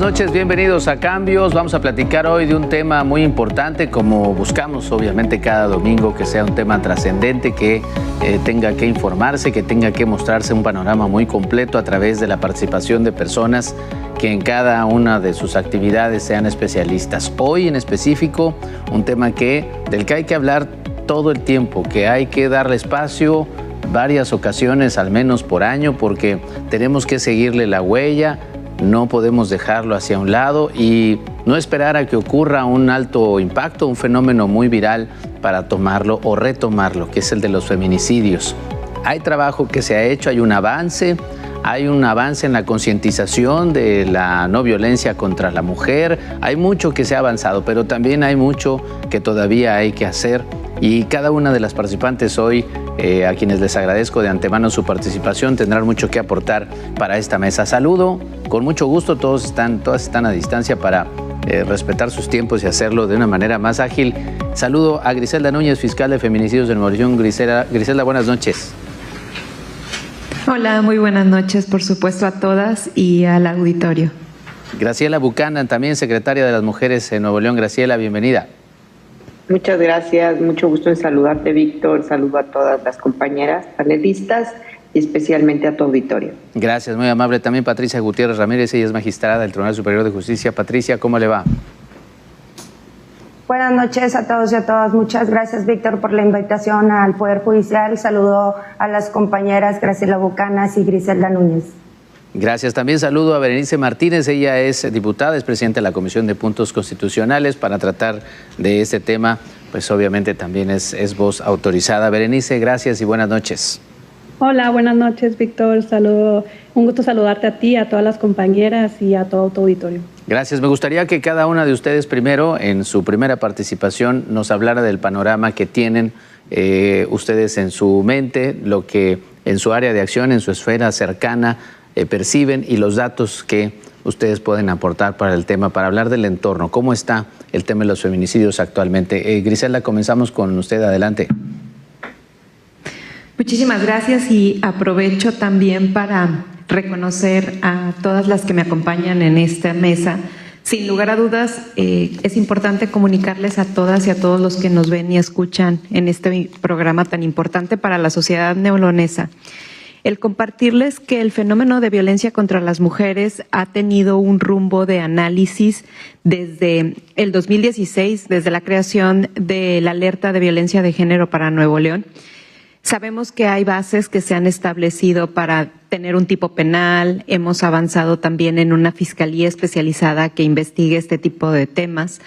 noches, bienvenidos a Cambios. Vamos a platicar hoy de un tema muy importante, como buscamos obviamente cada domingo, que sea un tema trascendente, que tenga que informarse, que tenga que mostrarse un panorama muy completo a través de la participación de personas que en cada una de sus actividades sean especialistas. Hoy en específico, un tema del que hay que hablar todo el tiempo, que hay que darle espacio varias ocasiones, al menos por año, porque tenemos que seguirle la huella. No podemos dejarlo hacia un lado y no esperar a que ocurra un alto impacto, un fenómeno muy viral para tomarlo o retomarlo, que es el de los feminicidios. Hay trabajo que se ha hecho, hay un avance en la concientización de la no violencia contra la mujer, hay mucho que se ha avanzado, pero también hay mucho que todavía hay que hacer. Y cada una de las participantes hoy, a quienes les agradezco de antemano su participación, tendrán mucho que aportar para esta mesa. Saludo con mucho gusto, todas están a distancia para respetar sus tiempos y hacerlo de una manera más ágil. Saludo a Griselda Núñez, fiscal de feminicidios de Nuevo León. Griselda, buenas noches. Hola, muy buenas noches, por supuesto, a todas y al auditorio. Graciela Buchanan, también secretaria de las Mujeres en Nuevo León. Graciela, bienvenida. Muchas gracias, mucho gusto en saludarte, Víctor. Saludo a todas las compañeras panelistas y especialmente a tu auditorio. Gracias, muy amable. También Patricia Gutiérrez Ramírez, ella es magistrada del Tribunal Superior de Justicia. Patricia, ¿cómo le va? Buenas noches a todos y a todas. Muchas gracias, Víctor, por la invitación al Poder Judicial. Saludo a las compañeras Graciela Buchanan y Griselda Núñez. Gracias. También saludo a Berenice Martínez. Ella es diputada, es presidenta de la Comisión de Puntos Constitucionales para tratar de este tema. Pues obviamente también es voz autorizada. Berenice, gracias y buenas noches. Hola, buenas noches, Víctor. Saludo, un gusto saludarte a ti, a todas las compañeras y a todo tu auditorio. Gracias. Me gustaría que cada una de ustedes primero, en su primera participación, nos hablara del panorama que tienen ustedes en su mente, lo que en su área de acción, en su esfera cercana, perciben y los datos que ustedes pueden aportar para el tema, para hablar del entorno. ¿Cómo está el tema de los feminicidios actualmente? Griselda, comenzamos con usted. Adelante. Muchísimas gracias y aprovecho también para reconocer a todas las que me acompañan en esta mesa. Sin lugar a dudas, es importante comunicarles a todas y a todos los que nos ven y escuchan en este programa tan importante para la sociedad neolonesa, el compartirles que el fenómeno de violencia contra las mujeres ha tenido un rumbo de análisis desde el 2016, desde la creación de la alerta de violencia de género para Nuevo León. Sabemos que hay bases que se han establecido para tener un tipo penal. Hemos avanzado también en una fiscalía especializada que investigue este tipo de temas.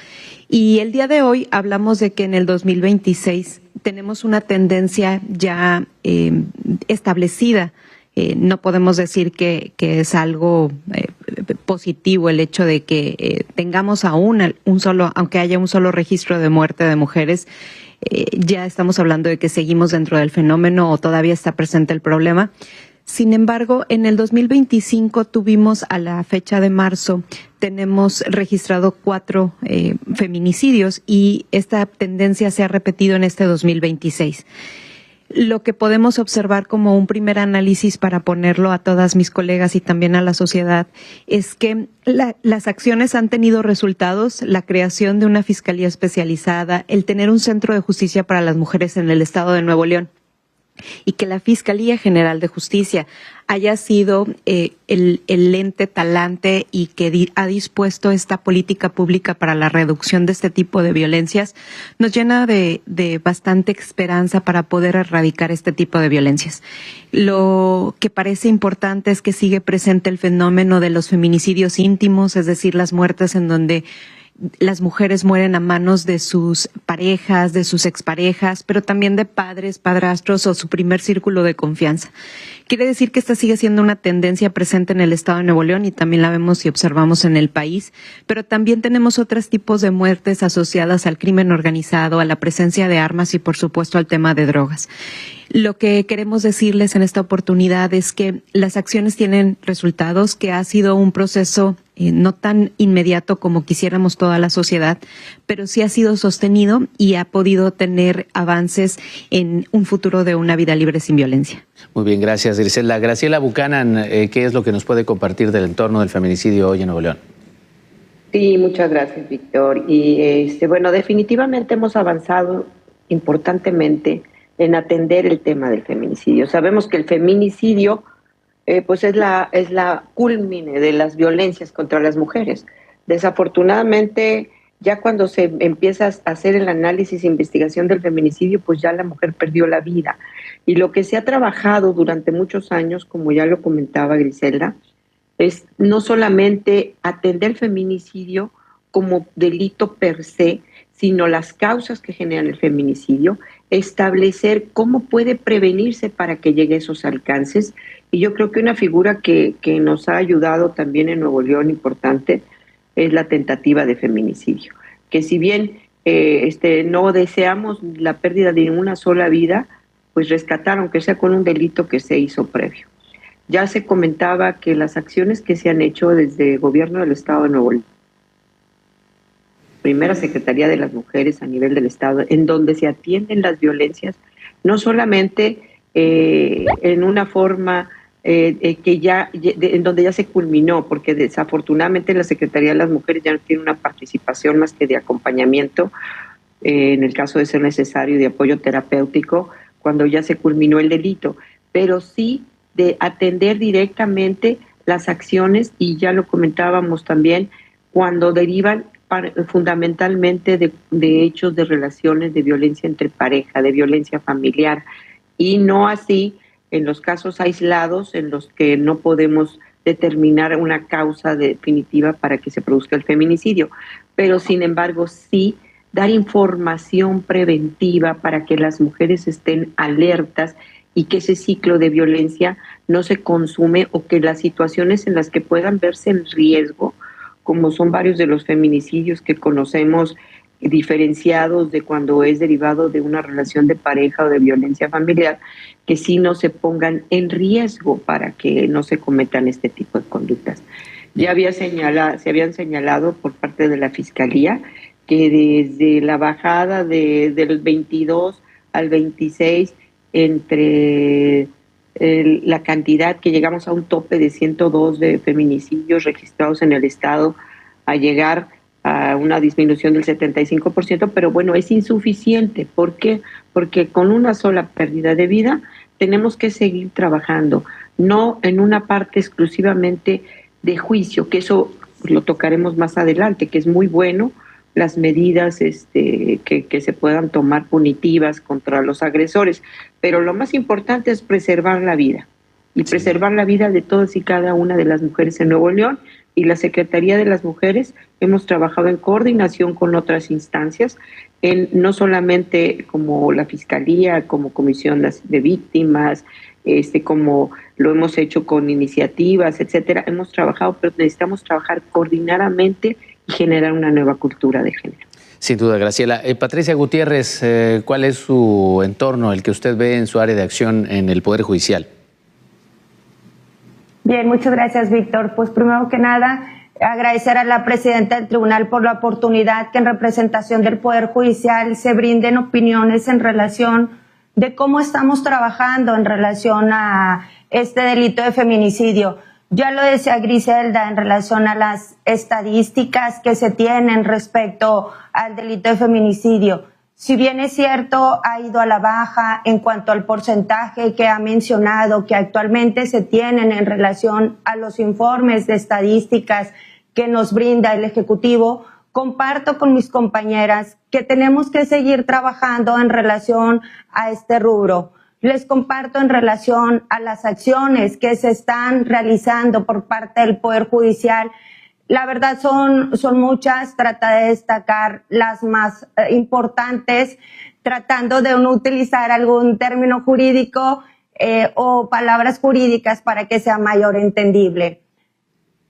Y el día de hoy hablamos de que en el 2026 tenemos una tendencia ya establecida. No podemos decir que es algo positivo el hecho de que tengamos aún aunque haya un solo registro de muerte de mujeres. Ya estamos hablando de que seguimos dentro del fenómeno o todavía está presente el problema. Sin embargo, en el 2025 tuvimos, a la fecha de marzo, tenemos registrado 4 feminicidios y esta tendencia se ha repetido en este 2026. Lo que podemos observar como un primer análisis para ponerlo a todas mis colegas y también a la sociedad es que las acciones han tenido resultados, la creación de una fiscalía especializada, el tener un centro de justicia para las mujeres en el estado de Nuevo León y que la Fiscalía General de Justicia haya sido el ente talante y que ha dispuesto esta política pública para la reducción de este tipo de violencias, nos llena de bastante esperanza para poder erradicar este tipo de violencias. Lo que parece importante es que sigue presente el fenómeno de los feminicidios íntimos, es decir, las muertes en donde las mujeres mueren a manos de sus parejas, de sus exparejas, pero también de padres, padrastros o su primer círculo de confianza. Quiere decir que esta sigue siendo una tendencia presente en el estado de Nuevo León y también la vemos y observamos en el país, pero también tenemos otros tipos de muertes asociadas al crimen organizado, a la presencia de armas y por supuesto al tema de drogas. Lo que queremos decirles en esta oportunidad es que las acciones tienen resultados, que ha sido un proceso no tan inmediato como quisiéramos toda la sociedad, pero sí ha sido sostenido y ha podido tener avances en un futuro de una vida libre sin violencia. Muy bien, gracias, Griselda. Graciela Buchanan, ¿qué es lo que nos puede compartir del entorno del feminicidio hoy en Nuevo León? Sí, muchas gracias, Víctor. Y bueno, definitivamente hemos avanzado importantemente en atender el tema del feminicidio. Sabemos que el feminicidio pues es la culmine de las violencias contra las mujeres. Desafortunadamente, ya cuando se empieza a hacer el análisis e investigación del feminicidio, pues ya la mujer perdió la vida. Y lo que se ha trabajado durante muchos años, como ya lo comentaba Griselda, es no solamente atender el feminicidio como delito per se, sino las causas que generan el feminicidio, establecer cómo puede prevenirse para que llegue a esos alcances. Y yo creo que una figura que nos ha ayudado también en Nuevo León importante es la tentativa de feminicidio, que si bien no deseamos la pérdida de una sola vida, pues rescatar, aunque sea con un delito que se hizo previo. Ya se comentaba que las acciones que se han hecho desde el gobierno del Estado de Nuevo León, primera Secretaría de las Mujeres a nivel del Estado, en donde se atienden las violencias, no solamente en una forma en donde ya se culminó, porque desafortunadamente la Secretaría de las Mujeres ya no tiene una participación más que de acompañamiento, en el caso de ser necesario, de apoyo terapéutico, cuando ya se culminó el delito, pero sí de atender directamente las acciones, y ya lo comentábamos también, cuando derivan fundamentalmente de hechos de relaciones de violencia entre pareja, de violencia familiar, y no así en los casos aislados en los que no podemos determinar una causa definitiva para que se produzca el feminicidio, pero sin embargo sí dar información preventiva para que las mujeres estén alertas y que ese ciclo de violencia no se consume, o que las situaciones en las que puedan verse en riesgo, como son varios de los feminicidios que conocemos diferenciados de cuando es derivado de una relación de pareja o de violencia familiar, que sí no se pongan en riesgo para que no se cometan este tipo de conductas. Ya se habían señalado por parte de la Fiscalía que desde la bajada del 22 al 26, entre la cantidad que llegamos a un tope de 102 de feminicidios registrados en el Estado, a llegar a una disminución del 75%, pero bueno, es insuficiente. ¿Por qué? Porque con una sola pérdida de vida tenemos que seguir trabajando, no en una parte exclusivamente de juicio, que eso lo tocaremos más adelante, que es muy bueno, las medidas que se puedan tomar punitivas contra los agresores, pero lo más importante es preservar la vida, y preservar la vida de todas y cada una de las mujeres en Nuevo León. Y la Secretaría de las Mujeres hemos trabajado en coordinación con otras instancias, no solamente como la Fiscalía, como Comisión de Víctimas, como lo hemos hecho con iniciativas, etcétera. Hemos trabajado, pero necesitamos trabajar coordinadamente y generar una nueva cultura de género. Sin duda, Graciela. Patricia Gutiérrez, ¿cuál es su entorno, el que usted ve en su área de acción en el Poder Judicial? Bien, muchas gracias, Víctor. Pues primero que nada, agradecer a la presidenta del tribunal por la oportunidad que en representación del Poder Judicial se brinden opiniones en relación de cómo estamos trabajando en relación a este delito de feminicidio. Ya lo decía Griselda en relación a las estadísticas que se tienen respecto al delito de feminicidio. Si bien es cierto, ha ido a la baja en cuanto al porcentaje que ha mencionado, que actualmente se tienen en relación a los informes de estadísticas que nos brinda el Ejecutivo, comparto con mis compañeras que tenemos que seguir trabajando en relación a este rubro. Les comparto en relación a las acciones que se están realizando por parte del Poder Judicial. La verdad son muchas, trata de destacar las más importantes, tratando de no utilizar algún término jurídico o palabras jurídicas para que sea mayor entendible.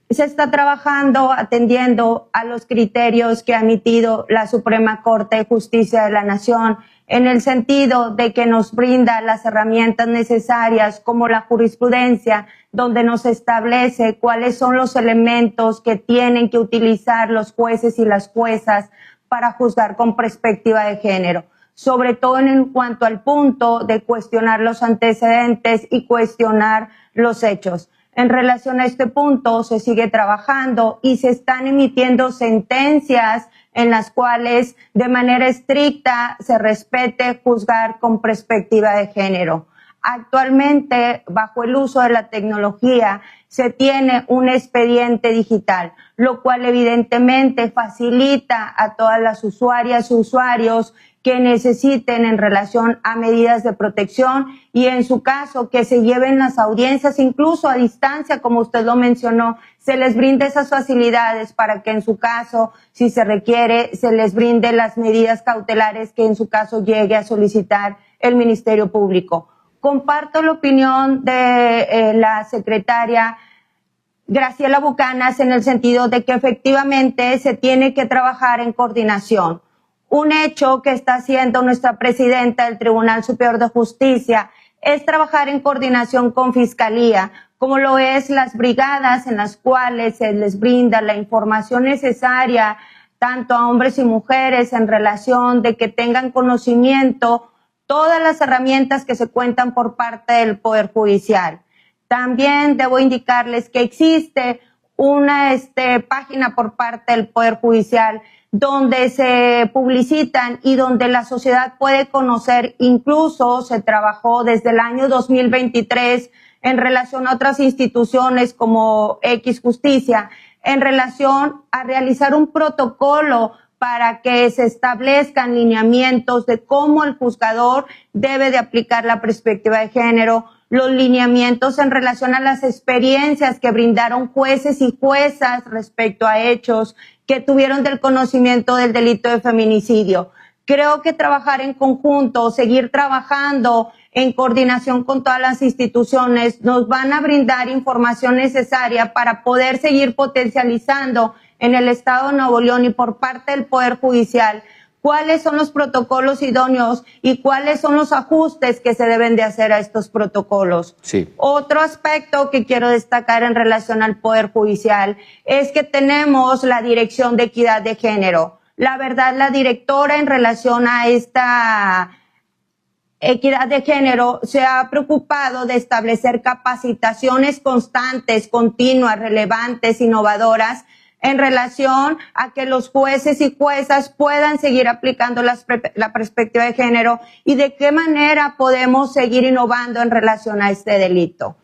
Se está trabajando atendiendo a los criterios que ha emitido la Suprema Corte de Justicia de la Nación, en el sentido de que nos brinda las herramientas necesarias como la jurisprudencia, donde nos establece cuáles son los elementos que tienen que utilizar los jueces y las juezas para juzgar con perspectiva de género, sobre todo en cuanto al punto de cuestionar los antecedentes y cuestionar los hechos. en relación a este punto se sigue trabajando y se están emitiendo sentencias en las cuales de manera estricta se respete juzgar con perspectiva de género. Actualmente, bajo el uso de la tecnología, se tiene un expediente digital, lo cual evidentemente facilita a todas las usuarias y usuarios que necesiten en relación a medidas de protección y en su caso que se lleven las audiencias incluso a distancia, como usted lo mencionó, se les brinde esas facilidades para que en su caso, si se requiere, se les brinde las medidas cautelares que en su caso llegue a solicitar el Ministerio Público. Comparto la opinión de la secretaria Graciela Bucanas en el sentido de que efectivamente se tiene que trabajar en coordinación. Un hecho que está haciendo nuestra presidenta del Tribunal Superior de Justicia es trabajar en coordinación con Fiscalía, como lo es las brigadas en las cuales se les brinda la información necesaria tanto a hombres y mujeres en relación de que tengan conocimiento todas las herramientas que se cuentan por parte del Poder Judicial. También debo indicarles que existe una página por parte del Poder Judicial donde se publicitan y donde la sociedad puede conocer, incluso se trabajó desde el año 2023 en relación a otras instituciones como X Justicia, en relación a realizar un protocolo para que se establezcan lineamientos de cómo el juzgador debe de aplicar la perspectiva de género, los lineamientos en relación a las experiencias que brindaron jueces y juezas respecto a hechos que tuvieron del conocimiento del delito de feminicidio. Creo que trabajar en conjunto, seguir trabajando en coordinación con todas las instituciones nos van a brindar información necesaria para poder seguir potencializando en el Estado de Nuevo León y por parte del Poder Judicial cuáles son los protocolos idóneos y cuáles son los ajustes que se deben de hacer a estos protocolos. Sí. Otro aspecto que quiero destacar en relación al Poder Judicial es que tenemos la Dirección de Equidad de Género. La verdad, la directora en relación a esta equidad de género se ha preocupado de establecer capacitaciones constantes, continuas, relevantes, innovadoras en relación a que los jueces y juezas puedan seguir aplicando la perspectiva de género y de qué manera podemos seguir innovando en relación a este delito.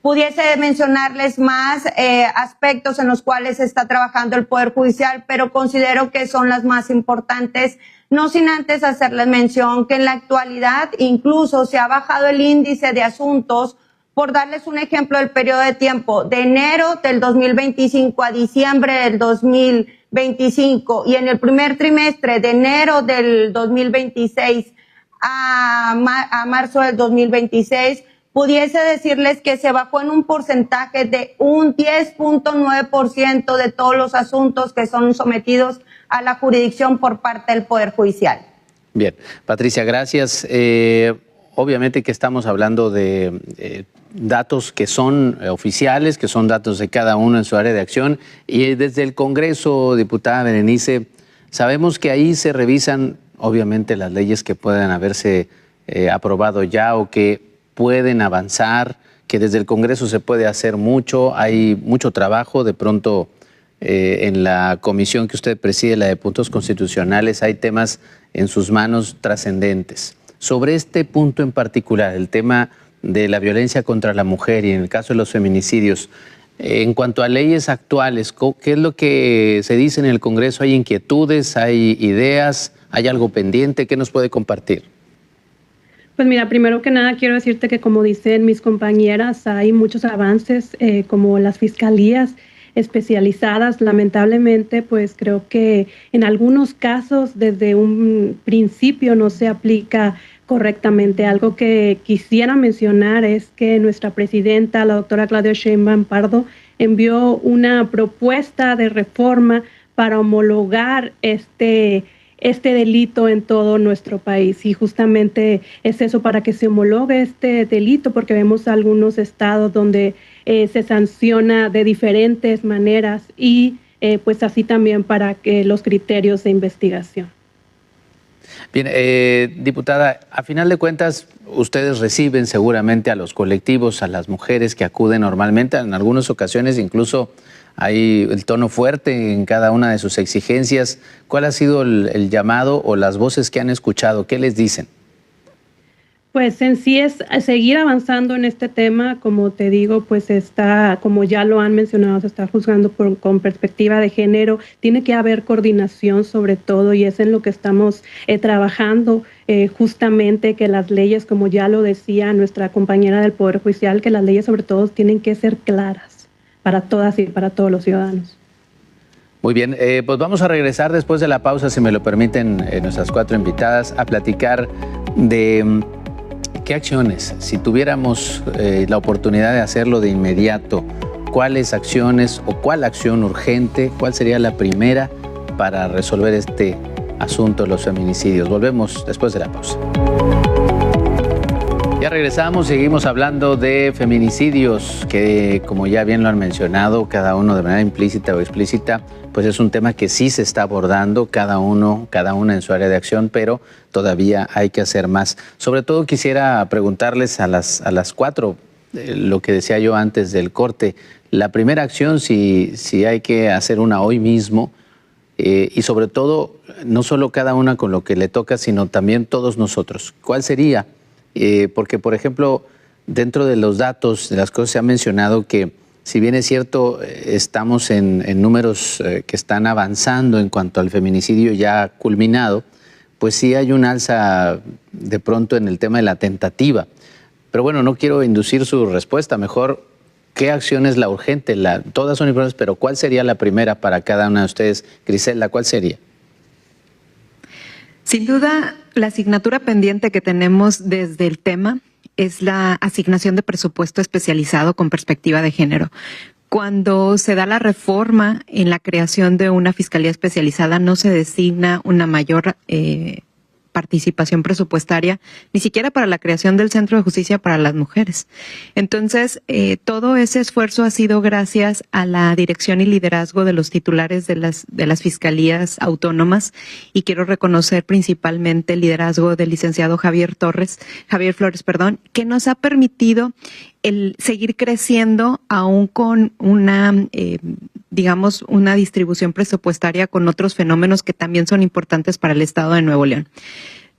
Pudiese mencionarles más aspectos en los cuales está trabajando el Poder Judicial, pero considero que son las más importantes, no sin antes hacerles mención que en la actualidad incluso se ha bajado el índice de asuntos. Por darles un ejemplo del periodo de tiempo, de enero del 2025 a diciembre del 2025 y en el primer trimestre de enero del 2026 a marzo del 2026, pudiese decirles que se bajó en un porcentaje de un 10.9% de todos los asuntos que son sometidos a la jurisdicción por parte del Poder Judicial. Bien, Patricia, gracias. Obviamente que estamos hablando de datos que son oficiales, que son datos de cada uno en su área de acción. Y desde el Congreso, diputada Berenice, sabemos que ahí se revisan, obviamente, las leyes que puedan haberse aprobado ya o que pueden avanzar, que desde el Congreso se puede hacer mucho, hay mucho trabajo. De pronto, en la comisión que usted preside, la de puntos constitucionales, hay temas en sus manos trascendentes. Sobre este punto en particular, el tema de la violencia contra la mujer y en el caso de los feminicidios, en cuanto a leyes actuales, ¿qué es lo que se dice en el Congreso? ¿Hay inquietudes? ¿Hay ideas? ¿Hay algo pendiente? ¿Qué nos puede compartir? Pues mira, primero que nada quiero decirte que, como dicen mis compañeras, hay muchos avances como las fiscalías especializadas. Lamentablemente, pues creo que en algunos casos desde un principio no se aplica correctamente. Algo que quisiera mencionar es que nuestra presidenta, la doctora Claudia Sheinbaum Pardo, envió una propuesta de reforma para homologar este delito en todo nuestro país. Y justamente es eso, para que se homologue este delito, porque vemos algunos estados donde se sanciona de diferentes maneras y pues así también para que los criterios de investigación. Bien, diputada, a final de cuentas, ustedes reciben seguramente a los colectivos, a las mujeres que acuden normalmente, en algunas ocasiones incluso hay el tono fuerte en cada una de sus exigencias. ¿Cuál ha sido el llamado o las voces que han escuchado? ¿Qué les dicen? Pues en sí es seguir avanzando en este tema, como te digo, pues está, como ya lo han mencionado, se está juzgando con perspectiva de género, tiene que haber coordinación sobre todo y es en lo que estamos trabajando justamente, que las leyes, como ya lo decía nuestra compañera del Poder Judicial, que las leyes sobre todo tienen que ser claras para todas y para todos los ciudadanos. Muy bien, pues vamos a regresar después de la pausa, si me lo permiten nuestras 4 invitadas, a platicar de qué acciones, si tuviéramos la oportunidad de hacerlo de inmediato, cuáles acciones o cuál acción urgente, cuál sería la primera para resolver este asunto de los feminicidios. Volvemos después de la pausa. Ya regresamos, seguimos hablando de feminicidios, que como ya bien lo han mencionado, cada uno de manera implícita o explícita, pues es un tema que sí se está abordando, cada una en su área de acción, pero todavía hay que hacer más. Sobre todo quisiera preguntarles a las 4, lo que decía yo antes del corte, la primera acción, si hay que hacer una hoy mismo, y sobre todo, no solo cada una con lo que le toca, sino también todos nosotros. ¿Cuál sería? Porque, por ejemplo, dentro de los datos, de las cosas se ha mencionado que, si bien es cierto, estamos en números que están avanzando en cuanto al feminicidio ya culminado, pues sí hay un alza de pronto en el tema de la tentativa. Pero bueno, no quiero inducir su respuesta, mejor, ¿qué acción es la urgente? Todas son importantes, pero ¿cuál sería la primera para cada una de ustedes? Griselda, ¿cuál sería? Sin duda, la asignatura pendiente que tenemos desde el tema es la asignación de presupuesto especializado con perspectiva de género. Cuando se da la reforma en la creación de una fiscalía especializada, no se designa una mayor participación presupuestaria, ni siquiera para la creación del Centro de Justicia para las Mujeres. Entonces, todo ese esfuerzo ha sido gracias a la dirección y liderazgo de los titulares de las fiscalías autónomas, y quiero reconocer principalmente el liderazgo del licenciado Javier Flores, que nos ha permitido el seguir creciendo aún con una distribución presupuestaria con otros fenómenos que también son importantes para el Estado de Nuevo León.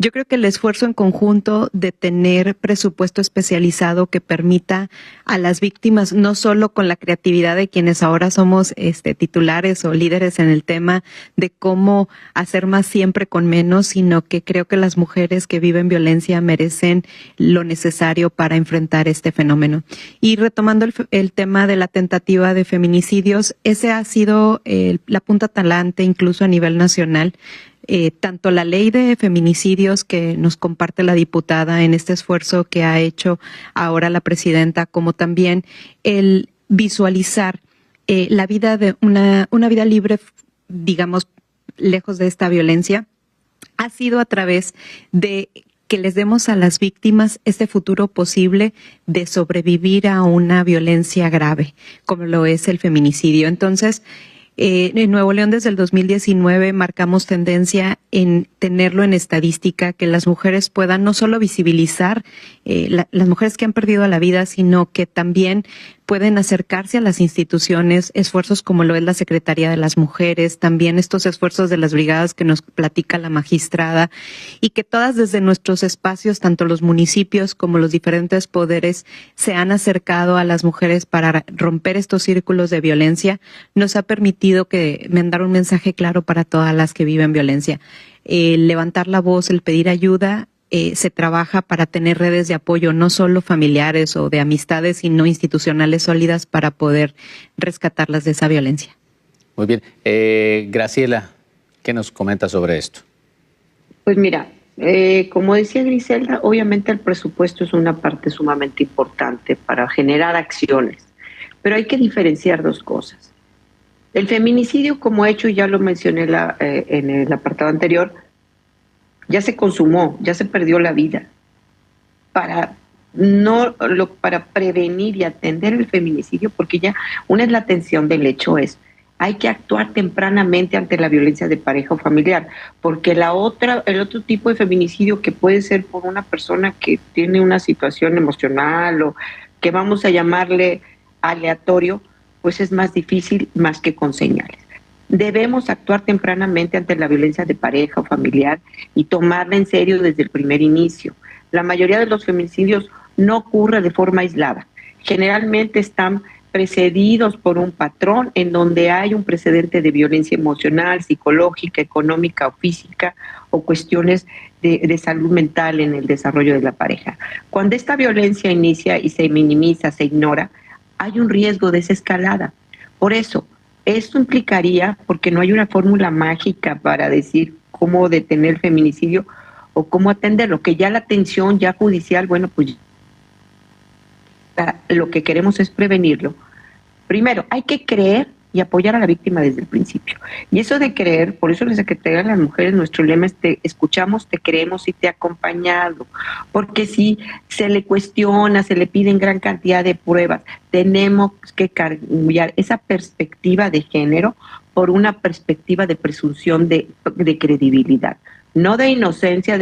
Yo creo que el esfuerzo en conjunto de tener presupuesto especializado que permita a las víctimas, no solo con la creatividad de quienes ahora somos titulares o líderes en el tema de cómo hacer más siempre con menos, sino que creo que las mujeres que viven violencia merecen lo necesario para enfrentar este fenómeno. Y retomando el tema de la tentativa de feminicidios, ese ha sido la punta talante incluso a nivel nacional. Tanto la ley de feminicidios que nos comparte la diputada en este esfuerzo que ha hecho ahora la presidenta, como también el visualizar la vida de una vida libre, digamos, lejos de esta violencia, ha sido a través de que les demos a las víctimas este futuro posible de sobrevivir a una violencia grave, como lo es el feminicidio. Entonces, en Nuevo León desde el 2019 marcamos tendencia en tenerlo en estadística, que las mujeres puedan no solo visibilizar las mujeres que han perdido la vida, sino que también pueden acercarse a las instituciones, esfuerzos como lo es la Secretaría de las Mujeres, también estos esfuerzos de las brigadas que nos platica la magistrada, y que todas desde nuestros espacios, tanto los municipios como los diferentes poderes, se han acercado a las mujeres para romper estos círculos de violencia, nos ha permitido mandar un mensaje claro para todas las que viven violencia. Levantar la voz, el pedir ayuda, se trabaja para tener redes de apoyo, no solo familiares o de amistades, sino institucionales sólidas para poder rescatarlas de esa violencia. Muy bien. Graciela, ¿qué nos comenta sobre esto? Pues mira, como decía Griselda, obviamente el presupuesto es una parte sumamente importante para generar acciones, pero hay que diferenciar dos cosas. El feminicidio como hecho, ya lo mencioné en el apartado anterior, ya se consumó, ya se perdió la vida. Para prevenir y atender el feminicidio, porque ya una es la atención del hecho, es hay que actuar tempranamente ante la violencia de pareja o familiar, porque el otro tipo de feminicidio, que puede ser por una persona que tiene una situación emocional o que vamos a llamarle aleatorio, pues es más difícil más que con señales. Debemos actuar tempranamente ante la violencia de pareja o familiar y tomarla en serio desde el primer inicio. La mayoría de los feminicidios no ocurre de forma aislada. Generalmente están precedidos por un patrón en donde hay un precedente de violencia emocional, psicológica, económica o física, o cuestiones de salud mental en el desarrollo de la pareja. Cuando esta violencia inicia y se minimiza, se ignora, hay un riesgo de esa escalada. Por eso, esto implicaría, porque no hay una fórmula mágica para decir cómo detener el feminicidio o cómo atenderlo, que ya la atención ya judicial, bueno, pues lo que queremos es prevenirlo. Primero, hay que creer y apoyar a la víctima desde el principio. Y eso de creer, por eso la Secretaría de las Mujeres, nuestro lema es: te escuchamos, te creemos y te acompañado. Porque si se le cuestiona, se le piden gran cantidad de pruebas, tenemos que cambiar esa perspectiva de género por una perspectiva de presunción de credibilidad, no de inocencia,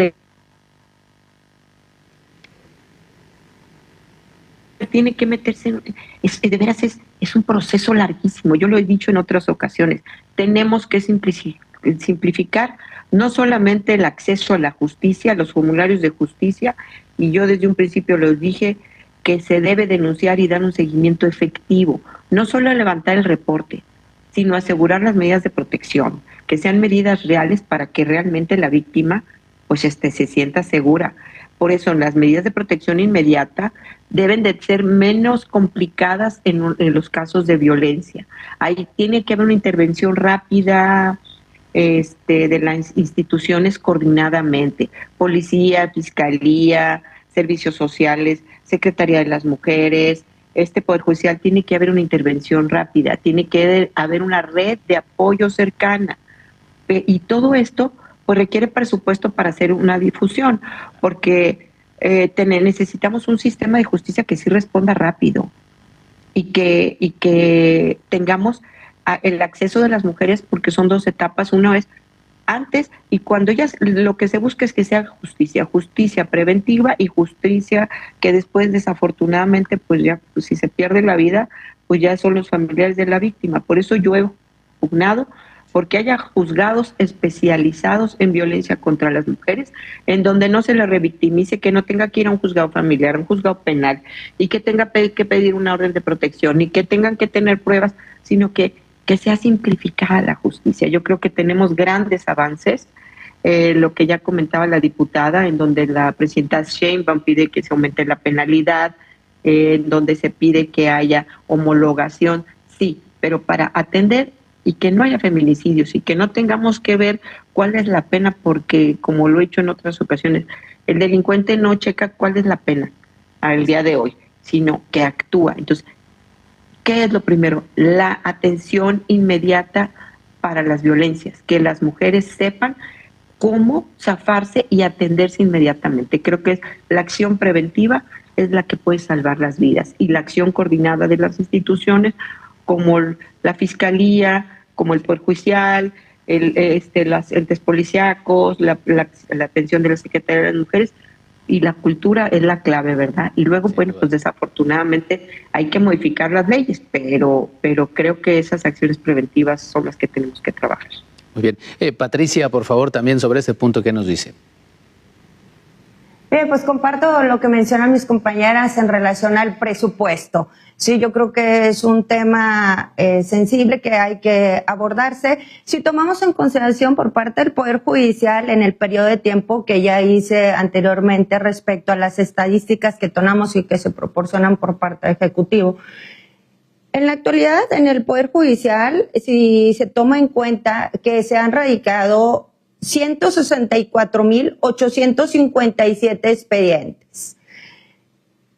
tiene que meterse, de veras es un proceso larguísimo. Yo lo he dicho en otras ocasiones, tenemos que simplificar no solamente el acceso a la justicia, a los formularios de justicia, y yo desde un principio lo dije, que se debe denunciar y dar un seguimiento efectivo, no solo levantar el reporte, sino asegurar las medidas de protección, que sean medidas reales para que realmente la víctima pues se sienta segura. Por eso las medidas de protección inmediata deben de ser menos complicadas en los casos de violencia. Ahí tiene que haber una intervención rápida de las instituciones coordinadamente, policía, fiscalía, servicios sociales, Secretaría de las Mujeres, Poder Judicial. Tiene que haber una intervención rápida, tiene que haber una red de apoyo cercana. Y todo esto pues requiere presupuesto para hacer una difusión, porque necesitamos un sistema de justicia que sí responda rápido y que tengamos el acceso de las mujeres, porque son dos etapas. Una es antes, y cuando ellas, lo que se busca es que sea justicia preventiva y justicia que después, desafortunadamente, pues ya si se pierde la vida, pues ya son los familiares de la víctima. Por eso yo he pugnado porque haya juzgados especializados en violencia contra las mujeres, en donde no se le revictimice, que no tenga que ir a un juzgado familiar, a un juzgado penal, y que tenga que pedir una orden de protección, y que tengan que tener pruebas, sino que sea simplificada la justicia. Yo creo que tenemos grandes avances, lo que ya comentaba la diputada, en donde la presidenta Sheinbaum pide que se aumente la penalidad, en donde se pide que haya homologación, sí, pero para atender y que no haya feminicidios y que no tengamos que ver cuál es la pena, porque, como lo he hecho en otras ocasiones, el delincuente no checa cuál es la pena al día de hoy, sino que actúa. Entonces, ¿qué es lo primero? La atención inmediata para las violencias, que las mujeres sepan cómo zafarse y atenderse inmediatamente. Creo que la acción preventiva es la que puede salvar las vidas, y la acción coordinada de las instituciones como la Fiscalía, como el Poder Judicial, los entes policíacos, la atención de la Secretaría de las Mujeres, y la cultura es la clave, ¿verdad? Y luego, bueno, pues desafortunadamente hay que modificar las leyes, pero creo que esas acciones preventivas son las que tenemos que trabajar. Muy bien. Patricia, por favor, también sobre ese punto, ¿qué nos dice? Pues comparto lo que mencionan mis compañeras en relación al presupuesto. Sí, yo creo que es un tema sensible que hay que abordarse. Si tomamos en consideración por parte del Poder Judicial, en el periodo de tiempo que ya hice anteriormente respecto a las estadísticas que tomamos y que se proporcionan por parte del Ejecutivo, en la actualidad en el Poder Judicial, si se toma en cuenta que se han radicado 164,857 expedientes,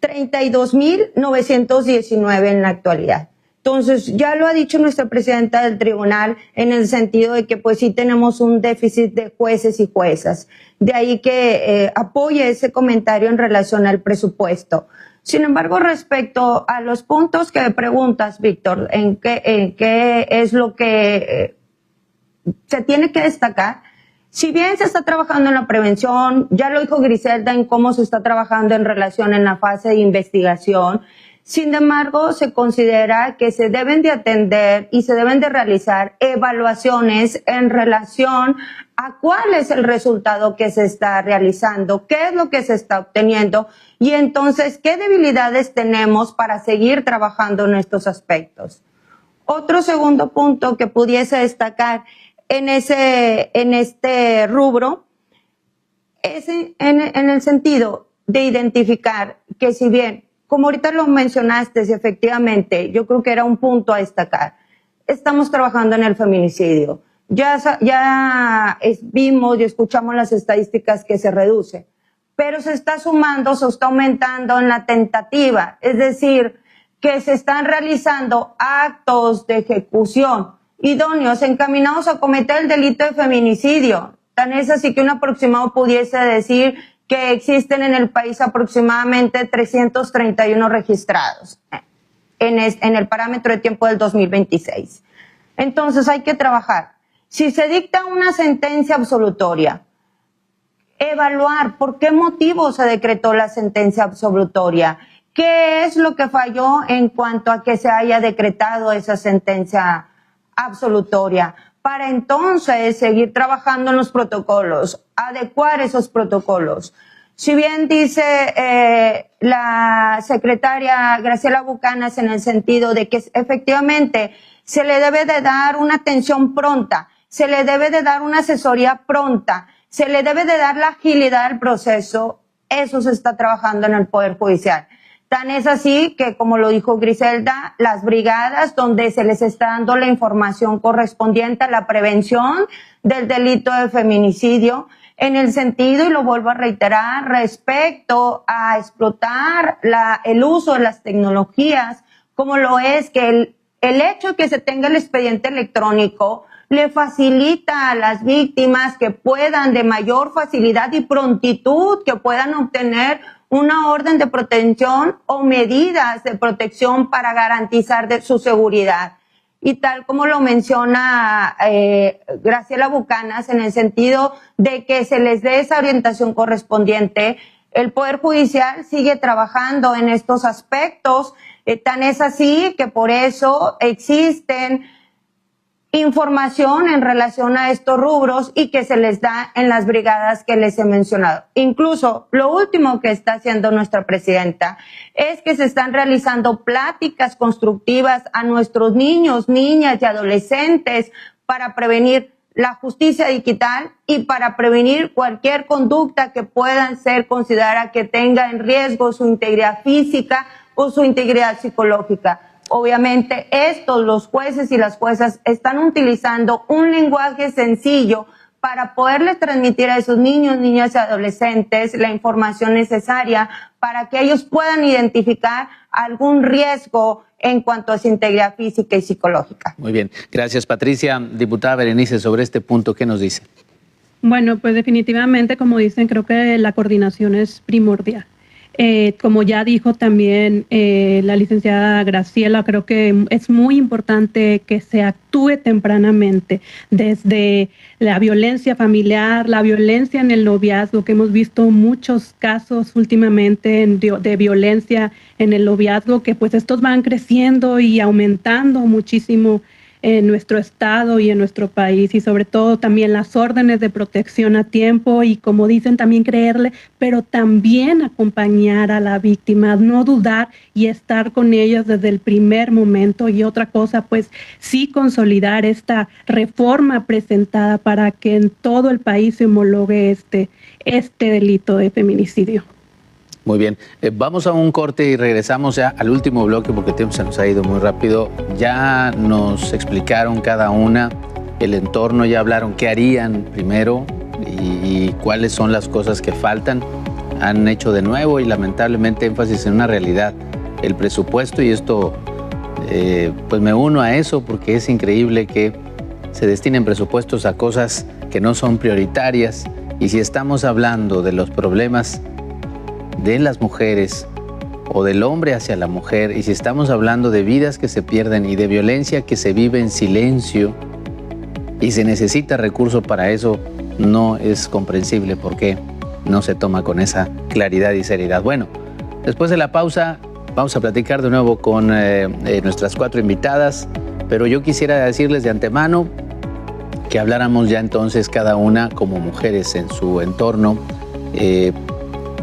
32,919 en la actualidad. Entonces, ya lo ha dicho nuestra presidenta del tribunal, en el sentido de que pues sí tenemos un déficit de jueces y juezas. De ahí que apoye ese comentario en relación al presupuesto. Sin embargo, respecto a los puntos que preguntas, Víctor, ¿en qué es lo que se tiene que destacar? Si bien se está trabajando en la prevención, ya lo dijo Griselda en cómo se está trabajando en relación en la fase de investigación, sin embargo, se considera que se deben de atender y se deben de realizar evaluaciones en relación a cuál es el resultado que se está realizando, qué es lo que se está obteniendo y entonces qué debilidades tenemos para seguir trabajando en estos aspectos. Otro segundo punto que pudiese destacar en este rubro es en el sentido de identificar que si bien, como ahorita lo mencionaste, y efectivamente, yo creo que era un punto a destacar. Estamos trabajando en el feminicidio. Ya vimos y escuchamos las estadísticas que se reduce, pero se está sumando, se está aumentando en la tentativa. Es decir, que se están realizando actos de ejecución idóneos encaminados a cometer el delito de feminicidio. Tan es así que un aproximado pudiese decir que existen en el país aproximadamente 331 registrados en el parámetro de tiempo del 2026. Entonces hay que trabajar. Si se dicta una sentencia absolutoria, evaluar por qué motivo se decretó la sentencia absolutoria, qué es lo que falló en cuanto a que se haya decretado esa sentencia absolutoria, para entonces seguir trabajando en los protocolos, adecuar esos protocolos. Si bien dice la secretaria Graciela Bucanas en el sentido de que efectivamente se le debe de dar una atención pronta, se le debe de dar una asesoría pronta, se le debe de dar la agilidad al proceso, eso se está trabajando en el Poder Judicial. Tan es así que, como lo dijo Griselda, las brigadas donde se les está dando la información correspondiente a la prevención del delito de feminicidio, en el sentido, y lo vuelvo a reiterar, respecto a explotar el uso de las tecnologías, como lo es que el hecho de que se tenga el expediente electrónico le facilita a las víctimas que puedan de mayor facilidad y prontitud, que puedan obtener una orden de protección o medidas de protección para garantizar su seguridad. Y tal como lo menciona Graciela Bucanas, en el sentido de que se les dé esa orientación correspondiente, el Poder Judicial sigue trabajando en estos aspectos, tan es así que por eso existen información en relación a estos rubros y que se les da en las brigadas que les he mencionado. Incluso lo último que está haciendo nuestra presidenta es que se están realizando pláticas constructivas a nuestros niños, niñas y adolescentes para prevenir la justicia digital y para prevenir cualquier conducta que puedan ser considerada que tenga en riesgo su integridad física o su integridad psicológica. Obviamente los jueces y las juezas están utilizando un lenguaje sencillo para poderles transmitir a esos niños, niñas y adolescentes la información necesaria para que ellos puedan identificar algún riesgo en cuanto a su integridad física y psicológica. Muy bien, gracias Patricia. Diputada Berenice, sobre este punto, ¿qué nos dice? Bueno, pues definitivamente, como dicen, creo que la coordinación es primordial. Como ya dijo también la licenciada Graciela, creo que es muy importante que se actúe tempranamente desde la violencia familiar, la violencia en el noviazgo, que hemos visto muchos casos últimamente de violencia en el noviazgo, que pues estos van creciendo y aumentando muchísimo en nuestro estado y en nuestro país, y sobre todo también las órdenes de protección a tiempo y, como dicen, también creerle, pero también acompañar a la víctima, no dudar y estar con ellos desde el primer momento. Y otra cosa, pues sí consolidar esta reforma presentada para que en todo el país se homologue este delito de feminicidio. Muy bien, vamos a un corte y regresamos ya al último bloque porque el tiempo se nos ha ido muy rápido. Ya nos explicaron cada una el entorno, ya hablaron qué harían primero y cuáles son las cosas que faltan. Han hecho de nuevo y lamentablemente énfasis en una realidad, el presupuesto, y esto pues me uno a eso porque es increíble que se destinen presupuestos a cosas que no son prioritarias. Y si estamos hablando de los problemas de las mujeres o del hombre hacia la mujer, y si estamos hablando de vidas que se pierden y de violencia que se vive en silencio y se necesita recurso para eso, no es comprensible por qué no se toma con esa claridad y seriedad. Bueno, después de la pausa vamos a platicar de nuevo con nuestras 4 invitadas, pero yo quisiera decirles de antemano que habláramos ya entonces cada una como mujeres en su entorno.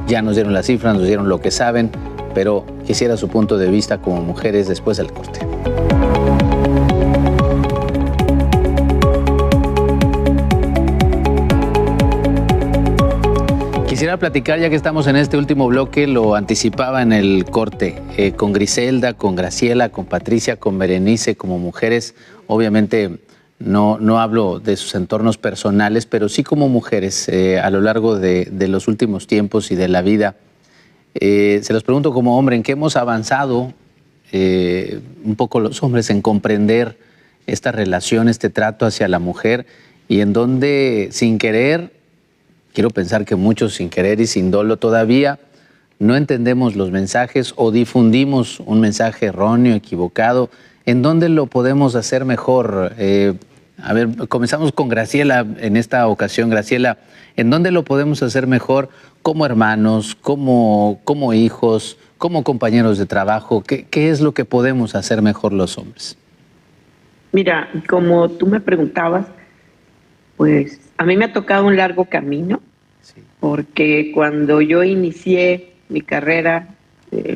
Ya nos dieron las cifras, nos dieron lo que saben, pero quisiera su punto de vista como mujeres después del corte. Quisiera platicar, ya que estamos en este último bloque, lo anticipaba en el corte, con Griselda, con Graciela, con Patricia, con Berenice, como mujeres. Obviamente no hablo de sus entornos personales, pero sí como mujeres a lo largo de los últimos tiempos y de la vida. Se los pregunto como hombre, ¿en qué hemos avanzado un poco los hombres en comprender esta relación, este trato hacia la mujer, y en dónde sin querer, quiero pensar que muchos sin querer y sin dolo todavía no entendemos los mensajes o difundimos un mensaje erróneo, equivocado? ¿En dónde lo podemos hacer mejor? A ver, comenzamos con Graciela en esta ocasión. Graciela, ¿en dónde lo podemos hacer mejor como hermanos, como hijos, como compañeros de trabajo? ¿Qué es lo que podemos hacer mejor los hombres? Mira, como tú me preguntabas, pues a mí me ha tocado un largo camino, sí, porque cuando yo inicié mi carrera,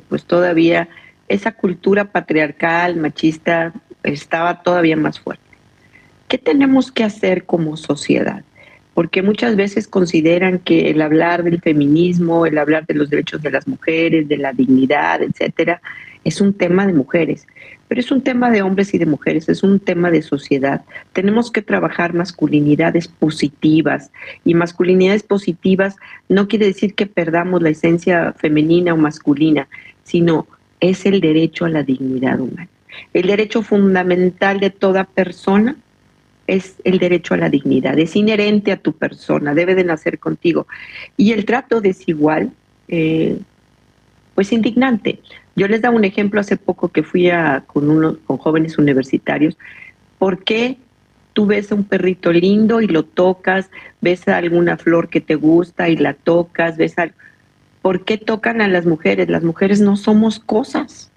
pues todavía esa cultura patriarcal, machista, estaba todavía más fuerte. ¿Qué tenemos que hacer como sociedad? Porque muchas veces consideran que el hablar del feminismo, el hablar de los derechos de las mujeres, de la dignidad, etcétera, es un tema de mujeres. Pero es un tema de hombres y de mujeres, es un tema de sociedad. Tenemos que trabajar masculinidades positivas, y masculinidades positivas no quiere decir que perdamos la esencia femenina o masculina, sino es el derecho a la dignidad humana. El derecho fundamental de toda persona es el derecho a la dignidad, es inherente a tu persona, debe de nacer contigo. Y el trato desigual, pues indignante. Yo les daba un ejemplo hace poco que fui con jóvenes universitarios. ¿Por qué tú ves a un perrito lindo y lo tocas, ves a alguna flor que te gusta y la tocas, ¿por qué tocan a las mujeres? Las mujeres no somos cosas,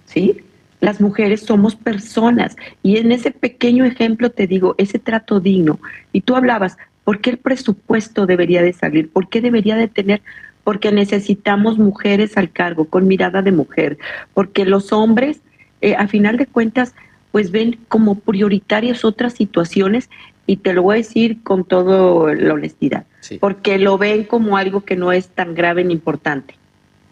¿sí? Las mujeres somos personas, y en ese pequeño ejemplo te digo, ese trato digno. Y tú hablabas, ¿por qué el presupuesto debería de salir? ¿Por qué debería de tener? Porque necesitamos mujeres al cargo, con mirada de mujer, porque los hombres, a final de cuentas, pues ven como prioritarias otras situaciones, y te lo voy a decir con toda la honestidad, sí, porque lo ven como algo que no es tan grave ni importante.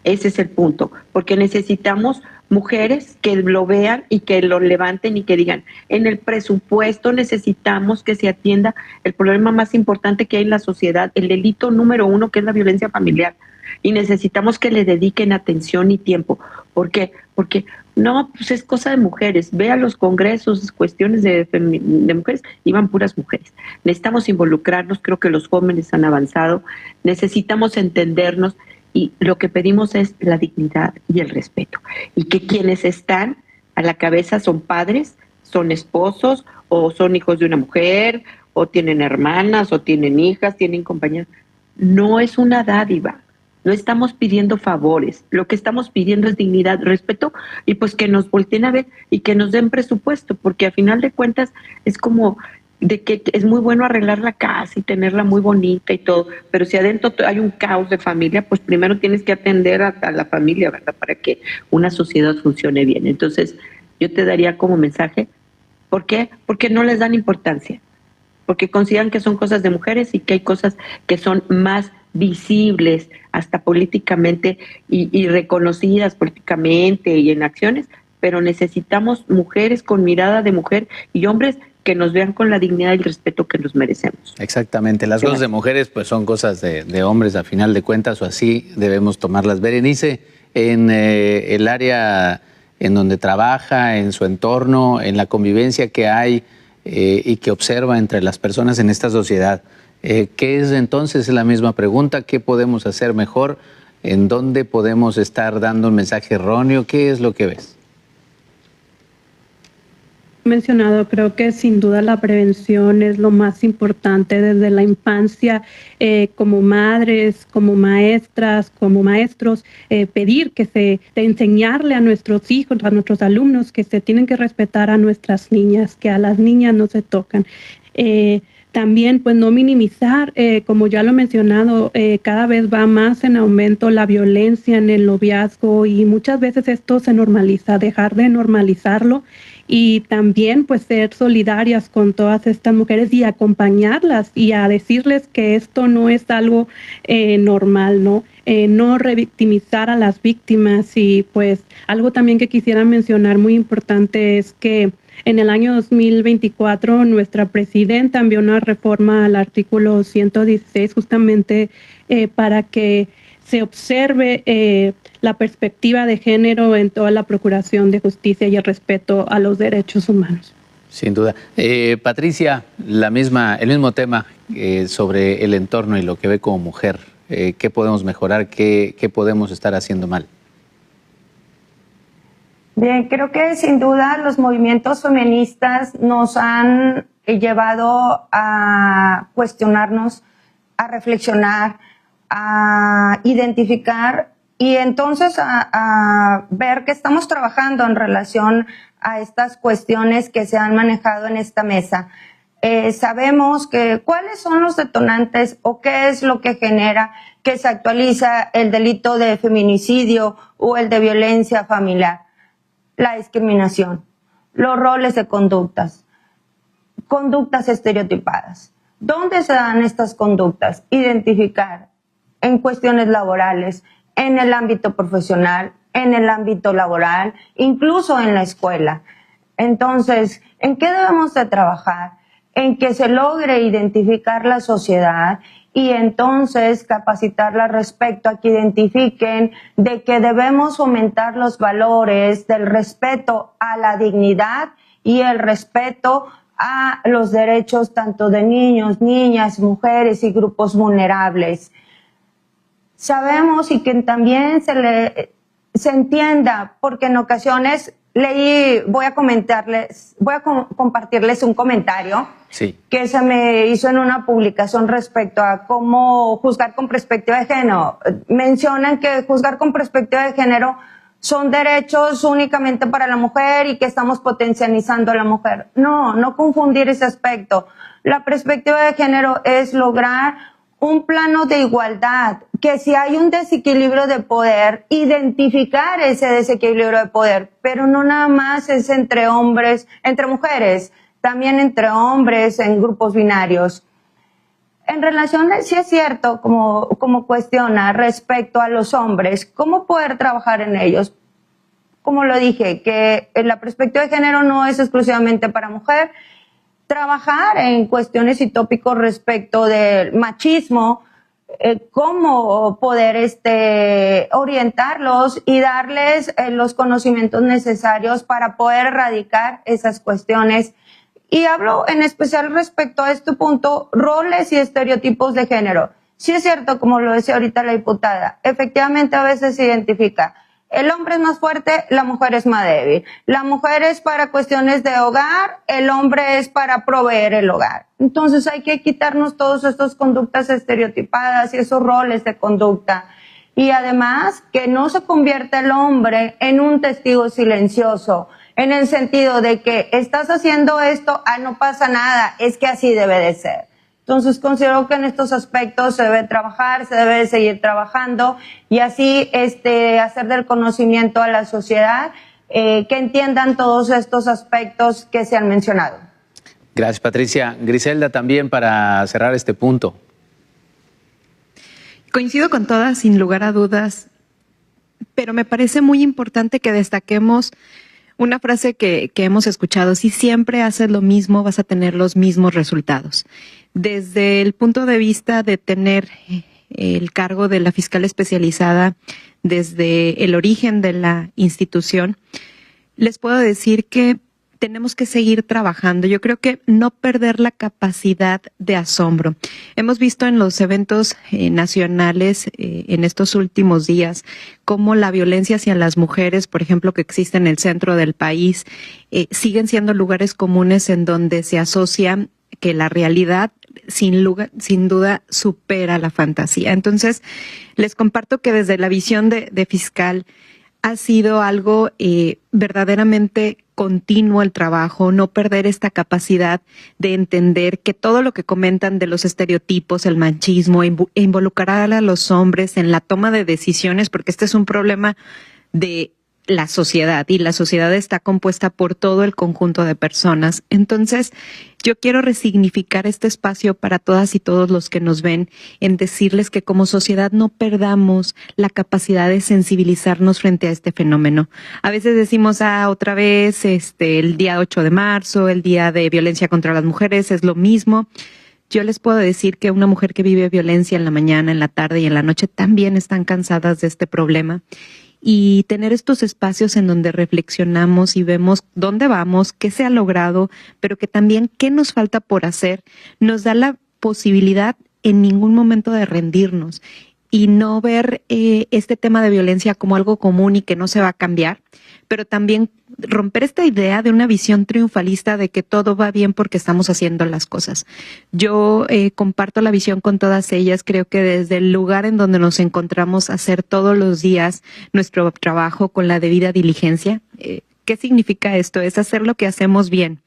Ese es el punto, porque necesitamos mujeres que lo vean y que lo levanten y que digan, en el presupuesto necesitamos que se atienda el problema más importante que hay en la sociedad, el delito número 1, que es la violencia familiar, y necesitamos que le dediquen atención y tiempo. ¿Por qué? Porque no, pues es cosa de mujeres. Ve a los congresos, cuestiones de mujeres, y van puras mujeres. Necesitamos involucrarnos, creo que los jóvenes han avanzado, necesitamos entendernos, y lo que pedimos es la dignidad y el respeto. Y que quienes están a la cabeza son padres, son esposos, o son hijos de una mujer, o tienen hermanas, o tienen hijas, tienen compañeras. No es una dádiva, no estamos pidiendo favores, lo que estamos pidiendo es dignidad, respeto, y pues que nos volteen a ver y que nos den presupuesto, porque a final de cuentas es como de que es muy bueno arreglar la casa y tenerla muy bonita y todo, pero si adentro hay un caos de familia, pues primero tienes que atender a la familia, ¿verdad? Para que una sociedad funcione bien. Entonces, yo te daría como mensaje, ¿por qué? Porque no les dan importancia, porque consideran que son cosas de mujeres y que hay cosas que son más visibles, hasta políticamente y reconocidas políticamente y en acciones, pero necesitamos mujeres con mirada de mujer y hombres que nos vean con la dignidad y el respeto que nos merecemos. Exactamente, las cosas de mujeres pues son cosas de hombres a final de cuentas, o así debemos tomarlas. Berenice, en el área en donde trabaja, en su entorno, en la convivencia que hay y que observa entre las personas en esta sociedad, ¿qué es entonces? Es la misma pregunta, ¿qué podemos hacer mejor ¿En dónde podemos estar dando un mensaje erróneo? ¿Qué es lo que ves? Mencionado, creo que sin duda la prevención es lo más importante desde la infancia, como madres, como maestras, como maestros, pedir de enseñarle a nuestros hijos, a nuestros alumnos que se tienen que respetar a nuestras niñas, que a las niñas no se tocan. También, pues, no minimizar, como ya lo he mencionado, cada vez va más en aumento la violencia en el noviazgo y muchas veces esto se normaliza, dejar de normalizarlo y también, pues, ser solidarias con todas estas mujeres y acompañarlas y a decirles que esto no es algo normal, ¿no? No revictimizar a las víctimas y, pues, algo también que quisiera mencionar muy importante es que en el año 2024, nuestra presidenta envió una reforma al artículo 116 justamente para que se observe la perspectiva de género en toda la procuración de justicia y el respeto a los derechos humanos. Sin duda. Patricia, el mismo tema sobre el entorno y lo que ve como mujer. ¿Qué podemos mejorar? ¿Qué podemos estar haciendo mal? Bien, creo que sin duda los movimientos feministas nos han llevado a cuestionarnos, a reflexionar, a identificar y entonces a ver que estamos trabajando en relación a estas cuestiones que se han manejado en esta mesa. Sabemos que cuáles son los detonantes o qué es lo que genera que se actualiza el delito de feminicidio o el de violencia familiar. La discriminación, los roles de conductas estereotipadas. ¿Dónde se dan estas conductas? Identificar en cuestiones laborales, en el ámbito profesional, en el ámbito laboral, incluso en la escuela. Entonces, ¿en qué debemos de trabajar? En que se logre identificar la sociedad y entonces capacitarla respecto a que identifiquen de que debemos fomentar los valores del respeto a la dignidad y el respeto a los derechos tanto de niños, niñas, mujeres y grupos vulnerables. Sabemos y que también se entienda, porque en ocasiones voy a compartirles un comentario que se me hizo en una publicación respecto a cómo juzgar con perspectiva de género. Mencionan que juzgar con perspectiva de género son derechos únicamente para la mujer y que estamos potencializando a la mujer. No confundir ese aspecto. La perspectiva de género es lograr un plano de igualdad, que si hay un desequilibrio de poder, identificar ese desequilibrio de poder, pero no nada más es entre hombres, entre mujeres, también entre hombres en grupos binarios. En relación, sí es cierto, como cuestiona respecto a los hombres, ¿cómo poder trabajar en ellos? Como lo dije, que la perspectiva de género no es exclusivamente para mujer. Trabajar en cuestiones y tópicos respecto del machismo, cómo poder orientarlos y darles los conocimientos necesarios para poder erradicar esas cuestiones. Y hablo en especial respecto a este punto, roles y estereotipos de género. Sí es cierto, como lo decía ahorita la diputada, efectivamente a veces se identifica. El hombre es más fuerte, la mujer es más débil. La mujer es para cuestiones de hogar, el hombre es para proveer el hogar. Entonces hay que quitarnos todas estas conductas estereotipadas y esos roles de conducta. Y además que no se convierta el hombre en un testigo silencioso, en el sentido de que estás haciendo esto, no pasa nada, es que así debe de ser. Entonces considero que en estos aspectos se debe trabajar, se debe seguir trabajando y así hacer del conocimiento a la sociedad que entiendan todos estos aspectos que se han mencionado. Gracias, Patricia. Griselda, también para cerrar este punto. Coincido con todas, sin lugar a dudas, pero me parece muy importante que destaquemos una frase que hemos escuchado: si siempre haces lo mismo, vas a tener los mismos resultados. Desde el punto de vista de tener el cargo de la fiscal especializada desde el origen de la institución, les puedo decir que tenemos que seguir trabajando. Yo creo que no perder la capacidad de asombro. Hemos visto en los eventos nacionales en estos últimos días cómo la violencia hacia las mujeres, por ejemplo, que existe en el centro del país, siguen siendo lugares comunes en donde se asocia que la realidad sin duda supera la fantasía. Entonces, les comparto que desde la visión de fiscal ha sido algo verdaderamente continuo el trabajo, no perder esta capacidad de entender que todo lo que comentan de los estereotipos, el machismo, involucrar a los hombres en la toma de decisiones, porque este es un problema de la sociedad y la sociedad está compuesta por todo el conjunto de personas. Entonces, yo quiero resignificar este espacio para todas y todos los que nos ven en decirles que como sociedad no perdamos la capacidad de sensibilizarnos frente a este fenómeno. A veces decimos, otra vez, el día 8 de marzo, el día de violencia contra las mujeres, es lo mismo. Yo les puedo decir que una mujer que vive violencia en la mañana, en la tarde y en la noche también están cansadas de este problema. Y tener estos espacios en donde reflexionamos y vemos dónde vamos, qué se ha logrado, pero que también qué nos falta por hacer, nos da la posibilidad en ningún momento de rendirnos y no ver este tema de violencia como algo común y que no se va a cambiar, pero también romper esta idea de una visión triunfalista de que todo va bien porque estamos haciendo las cosas. Yo comparto la visión con todas ellas. Creo que desde el lugar en donde nos encontramos, hacer todos los días nuestro trabajo con la debida diligencia. ¿Qué significa esto? Es hacer lo que hacemos bien.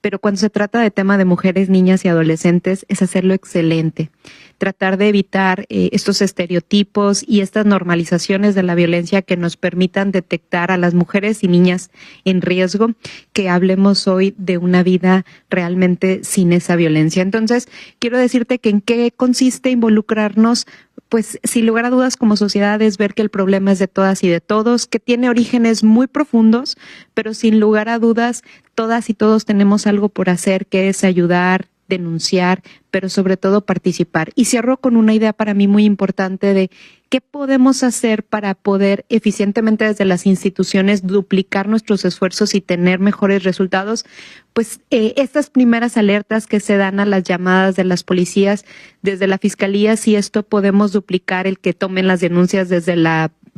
Pero cuando se trata de tema de mujeres, niñas y adolescentes, es hacerlo excelente. Tratar de evitar estos estereotipos y estas normalizaciones de la violencia que nos permitan detectar a las mujeres y niñas en riesgo, que hablemos hoy de una vida realmente sin esa violencia. Entonces, quiero decirte que en qué consiste involucrarnos, pues sin lugar a dudas como sociedad, es ver que el problema es de todas y de todos, que tiene orígenes muy profundos, pero sin lugar a dudas todas y todos tenemos algo por hacer, que es ayudar, denunciar, pero sobre todo participar. Y cierro con una idea para mí muy importante de qué podemos hacer para poder eficientemente desde las instituciones duplicar nuestros esfuerzos y tener mejores resultados. Pues estas primeras alertas que se dan a las llamadas de las policías desde la fiscalía, si esto podemos duplicar el que tomen las denuncias desde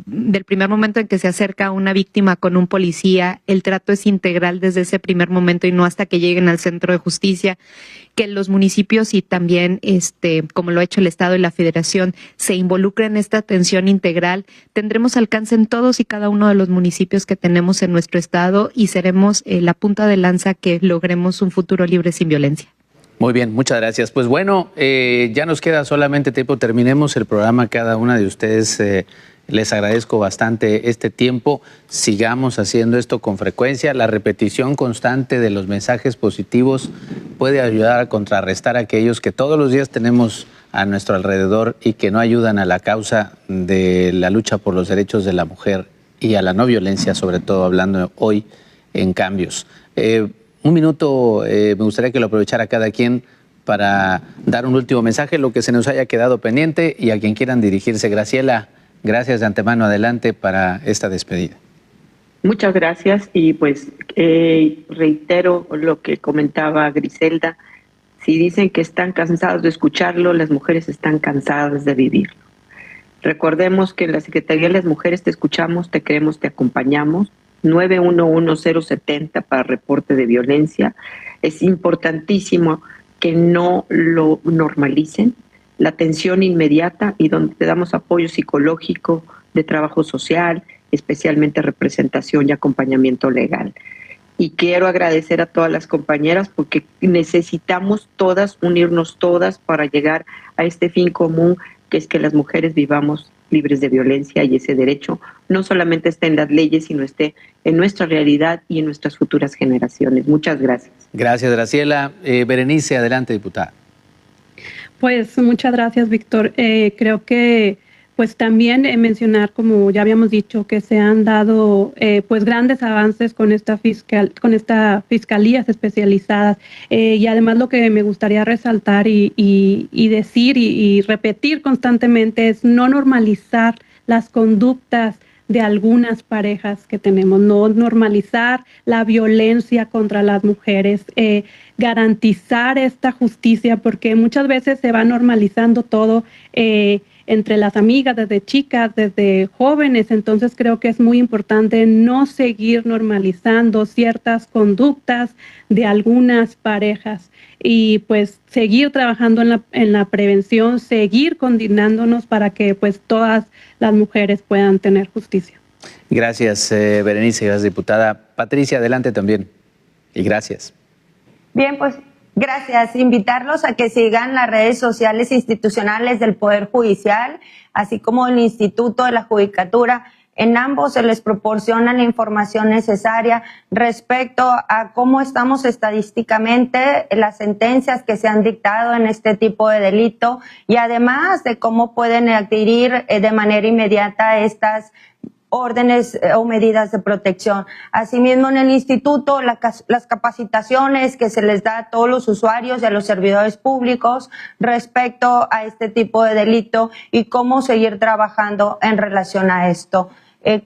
del primer momento en que se acerca una víctima con un policía, el trato es integral desde ese primer momento y no hasta que lleguen al centro de justicia, que los municipios y también, como lo ha hecho el Estado y la Federación, se involucren en esta atención integral, tendremos alcance en todos y cada uno de los municipios que tenemos en nuestro Estado y seremos la punta de lanza que logremos un futuro libre sin violencia. Muy bien, muchas gracias. Pues bueno, ya nos queda solamente tiempo, terminemos el programa cada una de ustedes. Les agradezco bastante este tiempo. Sigamos haciendo esto con frecuencia. La repetición constante de los mensajes positivos puede ayudar a contrarrestar a aquellos que todos los días tenemos a nuestro alrededor y que no ayudan a la causa de la lucha por los derechos de la mujer y a la no violencia, sobre todo hablando hoy en cambios. Un minuto, me gustaría que lo aprovechara cada quien para dar un último mensaje, lo que se nos haya quedado pendiente y a quien quieran dirigirse. Graciela, gracias de antemano, adelante para esta despedida. Muchas gracias y pues reitero lo que comentaba Griselda. Si dicen que están cansados de escucharlo, las mujeres están cansadas de vivirlo. Recordemos que en la Secretaría de las Mujeres te escuchamos, te queremos, te acompañamos. 911-070 para reporte de violencia. Es importantísimo que no lo normalicen. La atención inmediata y donde te damos apoyo psicológico, de trabajo social, especialmente representación y acompañamiento legal. Y quiero agradecer a todas las compañeras porque necesitamos todas, unirnos todas para llegar a este fin común, que es que las mujeres vivamos libres de violencia y ese derecho no solamente esté en las leyes, sino esté en nuestra realidad y en nuestras futuras generaciones. Muchas gracias. Gracias, Graciela. Berenice, adelante, diputada. Pues muchas gracias, Víctor. Creo que pues también mencionar, como ya habíamos dicho, que se han dado pues grandes avances con estas fiscalías especializadas y además lo que me gustaría resaltar y decir y repetir constantemente es no normalizar las conductas de algunas parejas que tenemos, no normalizar la violencia contra las mujeres, garantizar esta justicia, porque muchas veces se va normalizando todo entre las amigas, desde chicas, desde jóvenes. Entonces creo que es muy importante no seguir normalizando ciertas conductas de algunas parejas y pues seguir trabajando en la prevención, seguir condenándonos para que pues todas las mujeres puedan tener justicia. Gracias, Berenice, gracias, diputada. Patricia, adelante también. Y gracias. Bien, pues gracias. Invitarlos a que sigan las redes sociales institucionales del Poder Judicial, así como el Instituto de la Judicatura. En ambos se les proporciona la información necesaria respecto a cómo estamos estadísticamente, las sentencias que se han dictado en este tipo de delito y además de cómo pueden adquirir de manera inmediata estas órdenes o medidas de protección. Asimismo, en el instituto, las capacitaciones que se les da a todos los usuarios y a los servidores públicos respecto a este tipo de delito y cómo seguir trabajando en relación a esto.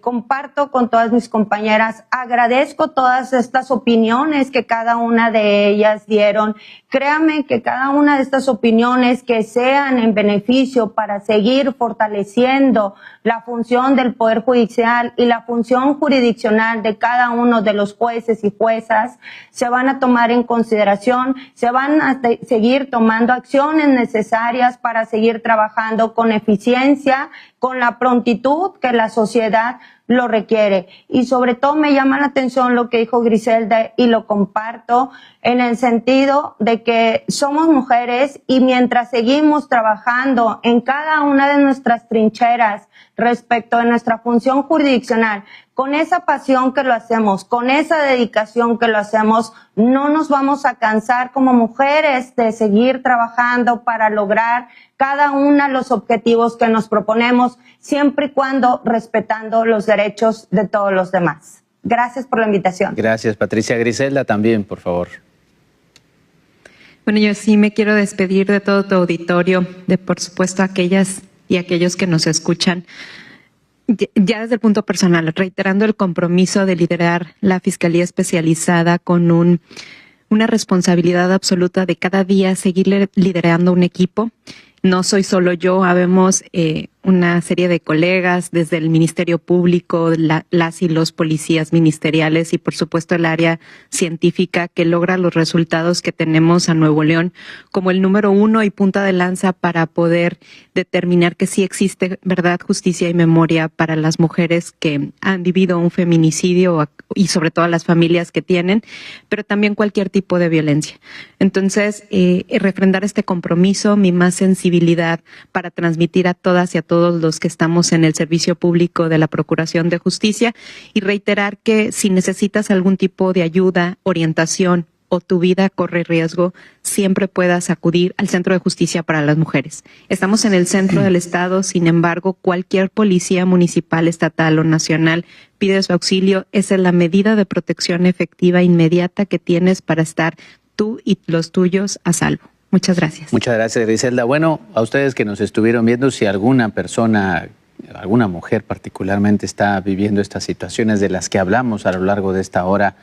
Comparto con todas mis compañeras, agradezco todas estas opiniones que cada una de ellas dieron. Créanme que cada una de estas opiniones que sean en beneficio para seguir fortaleciendo la función del Poder Judicial y la función jurisdiccional de cada uno de los jueces y juezas se van a tomar en consideración, se van a seguir tomando acciones necesarias para seguir trabajando con eficiencia, con la prontitud que la sociedad lo requiere. Y sobre todo me llama la atención lo que dijo Griselda y lo comparto en el sentido de que somos mujeres y mientras seguimos trabajando en cada una de nuestras trincheras respecto de nuestra función jurisdiccional, con esa pasión que lo hacemos, con esa dedicación que lo hacemos, no nos vamos a cansar como mujeres de seguir trabajando para lograr cada uno de los objetivos que nos proponemos, siempre y cuando respetando los derechos de todos los demás. Gracias por la invitación. Gracias, Patricia. Griselda, también, por favor. Bueno, yo sí me quiero despedir de todo tu auditorio, de por supuesto aquellas y aquellos que nos escuchan. Ya desde el punto personal, reiterando el compromiso de liderar la Fiscalía Especializada con una responsabilidad absoluta de cada día seguir liderando un equipo. No soy solo yo, habemos una serie de colegas desde el Ministerio Público, las y los policías ministeriales y por supuesto el área científica que logra los resultados que tenemos a Nuevo León como el número 1 y punta de lanza para poder determinar que sí existe verdad, justicia y memoria para las mujeres que han vivido un feminicidio y sobre todo a las familias que tienen, pero también cualquier tipo de violencia. Entonces, refrendar este compromiso, mi más sensibilidad para transmitir a todas y a todos los que estamos en el servicio público de la Procuración de Justicia y reiterar que si necesitas algún tipo de ayuda, orientación o tu vida corre riesgo, siempre puedas acudir al Centro de Justicia para las Mujeres. Estamos en el centro del estado, sin embargo, cualquier policía municipal, estatal o nacional pide su auxilio. Esa es la medida de protección efectiva inmediata que tienes para estar tú y los tuyos a salvo. Muchas gracias. Muchas gracias, Griselda. Bueno, a ustedes que nos estuvieron viendo, si alguna persona, alguna mujer particularmente está viviendo estas situaciones de las que hablamos a lo largo de esta hora,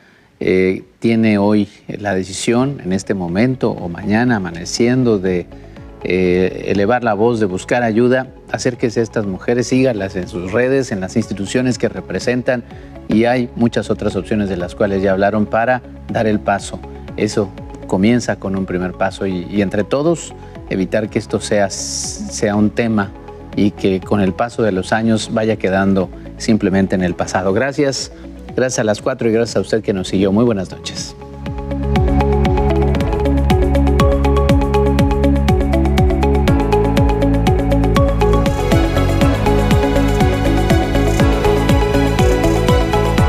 tiene hoy la decisión en este momento o mañana amaneciendo de elevar la voz, de buscar ayuda, acérquese a estas mujeres, sígalas en sus redes, en las instituciones que representan y hay muchas otras opciones de las cuales ya hablaron para dar el paso. Eso comienza con un primer paso y entre todos evitar que esto sea un tema y que con el paso de los años vaya quedando simplemente en el pasado. Gracias a las 4 y gracias a usted que nos siguió. Muy buenas noches.